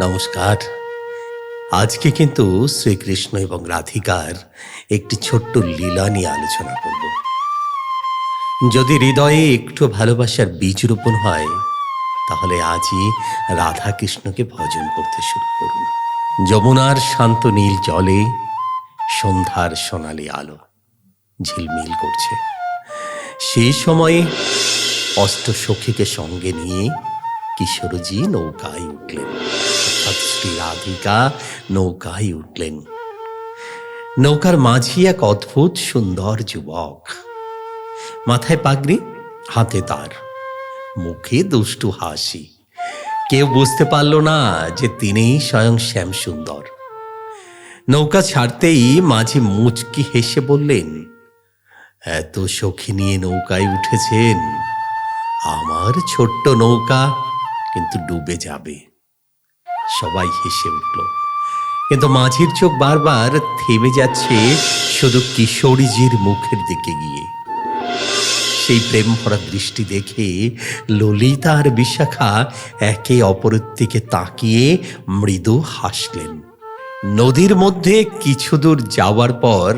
নমস্কার। আজকে কিন্তু শ্রীকৃষ্ণ এবং রাধিকার একটি ছোট্ট লীলা নিয়ে আলোচনা করব। যদি হৃদয়ে একটু ভালোবাসার বীজ রোপণ হয়, তাহলে আজই রাধা কৃষ্ণকে ভজন করতে শুরু করুন। যমুনার শান্ত নীল জলে সন্ধ্যার সোনালি আলো ঝিলমিল করছে। সেই সময়ে অষ্টসখীকে সঙ্গে নিয়ে কিশোরজি নৌকায় উঠলেন, অর্থাৎ শ্রী রাধিকা নৌকায় উঠলেন। নৌকার মাঝি এক অদ্ভুত সুন্দর যুবক, মাথায় পাগড়ি, হাতে তার, মুখে দুষ্টু হাসি। কেউ বুঝতে পারল না যে তিনিই স্বয়ং শ্যাম সুন্দর। নৌকা ছাড়তেই মাঝি মুচকি হেসে বললেন, এত সখী নিয়ে নৌকায় উঠেছেন, আমার ছোট্ট নৌকা কিন্তু ডুবে যাবে। সবাই হেসে উঠল, কিন্তু মাঝির চোখ বারবার থেমে যাচ্ছে শুধু কিশোরীজির মুখের দিকে গিয়ে। সেই প্রেম ভরা দৃষ্টি দেখে ললিতা আর বিশাখা একে অপরের দিকে তাকিয়ে মৃদু হাসলেন। নদীর মধ্যে কিছু দূর যাওয়ার পর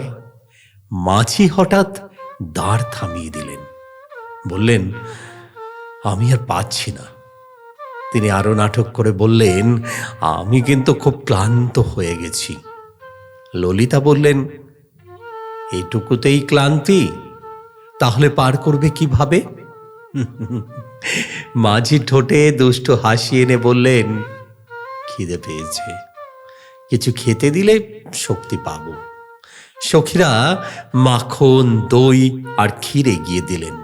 মাঝি হঠাৎ দাঁড় থামিয়ে দিলেন, বললেন, আমি আর পাচ্ছি না। তিনি আরো নাটক করে বললেন, আমি কিন্তু খুব ক্লান্ত হয়ে গেছি। ললিতা বললেন, এটুকুতেই ক্লান্তি? তাহলে পার করবে কিভাবে? মাঝি ঠোঁটে দুষ্ট হাসি এনে বললেন, খিদে পেয়েছে, কিছু খেতে দিলে শক্তি পাব। সখীরা মাখন, দই আর ক্ষীর এগিয়ে দিলেন,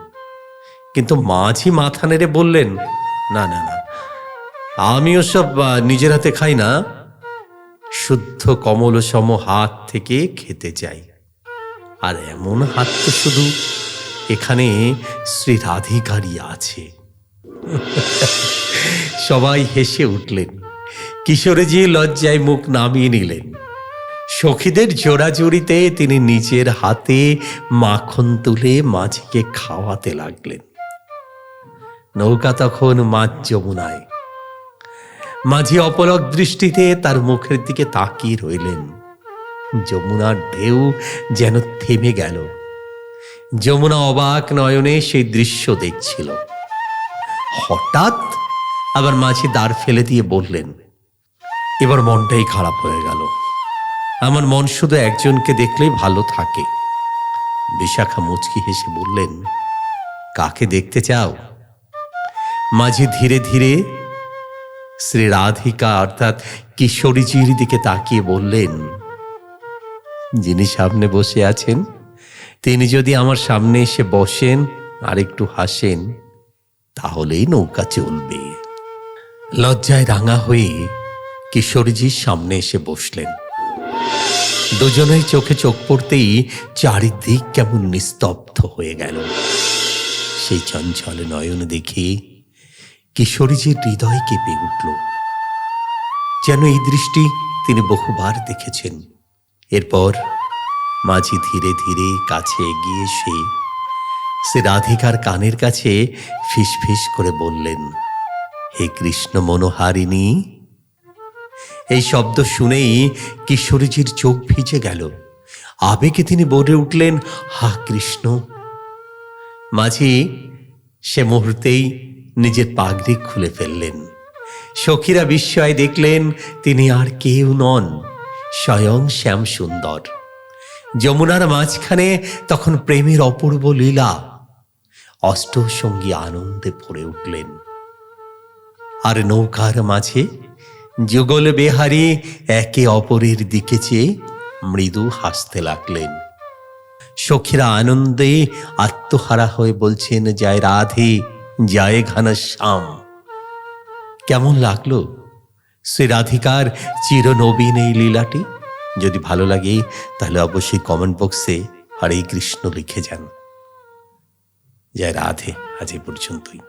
কিন্তু মাঝি মাথা নেড়ে বললেন, না না না, আমি ওসব নিজের হাতে খাই না, শুদ্ধ কমল সম হাত থেকে খেতে চাই। আর এমন হাত তো শুধু এখানে শ্রী রাধিকারই আছে। সবাই হেসে উঠলেন। কিশোরীজি লজ্জায় মুখ নামিয়ে নিলেন। সখীদের জোড়াজুড়িতে তিনি নিজের হাতে মাখন তুলে মাঝিকে খাওয়াতে লাগলেন। নৌকা তখন মাঝ যমুনায়। মাঝি অপলক দৃষ্টিতে তার মুখের দিকে তাকিয়ে রইলেন। যমুনার ঢেউ যেন থেমে গেল। যমুনা অবাক নয়নে সেই দৃশ্য দেখছিল। হঠাৎ আবার মাঝি দাঁড় ফেলে দিয়ে বললেন, এবার মনটাই খারাপ হয়ে গেল। আমার মন শুধু একজনকে দেখলেই ভালো থাকে। বিশাখা মুচকি হেসে বললেন, কাকে দেখতে চাও? মাঝি ধীরে ধীরে শ্রী রাধিকা অর্থাৎ কিশোরীজির দিকে তাকিয়ে বললেন, যিনি সামনে বসে আছেন, তিনি যদি আমার সামনে এসে বসেন আর একটু হাসেন, তাহলেই নৌকা চলবে। লজ্জায় রাঙা হয়ে কিশোরীজির সামনে এসে বসলেন। দুজনের চোখে চোখ পড়তেই চারিদিক কেমন নিস্তব্ধ হয়ে গেল। সেই চঞ্চল নয়ন দেখে কিশোরীজির হৃদয় কেঁপে উঠল, যেন এই দৃষ্টি তিনি বহুবার দেখেছেন। এরপর মাঝি ধীরে ধীরে কাছে এগিয়ে এসে সে রাধিকার কানের কাছে ফিস ফিস করে বললেন, হে কৃষ্ণ মনোহারিণী। এই শব্দ শুনেই কিশোরীজির চোখ ভিজে গেল। আবেগে তিনি বলে উঠলেন, হা কৃষ্ণ। মাঝি সে মুহূর্তেই নিজের পাগড়ি খুলে ফেললেন। সখীরা বিস্ময়ে দেখলেন, তিনি আর কেউ নন, স্বয়ং শ্যাম সুন্দর। যমুনার মাঝখানে তখন প্রেমের অপূর্ব লীলা। অষ্টসঙ্গী আনন্দে ভরে উঠলেন। আর নৌকার মাঝে যুগল বেহারি একে অপরের দিকে চেয়ে মৃদু হাসতে লাগলেন। সখীরা আনন্দে আত্মহারা হয়ে বলছেন, জয় রাধে, জয় ঘনশ্যাম। কেমন লাগলো শ্রী রাধিকার চিরনবীন এই লীলাটি? যদি ভালো লাগে তাহলে অবশ্যই কমেন্ট বক্সে হরে কৃষ্ণ লিখে যান। জয় রাধে। আজ এ পর্যন্তই।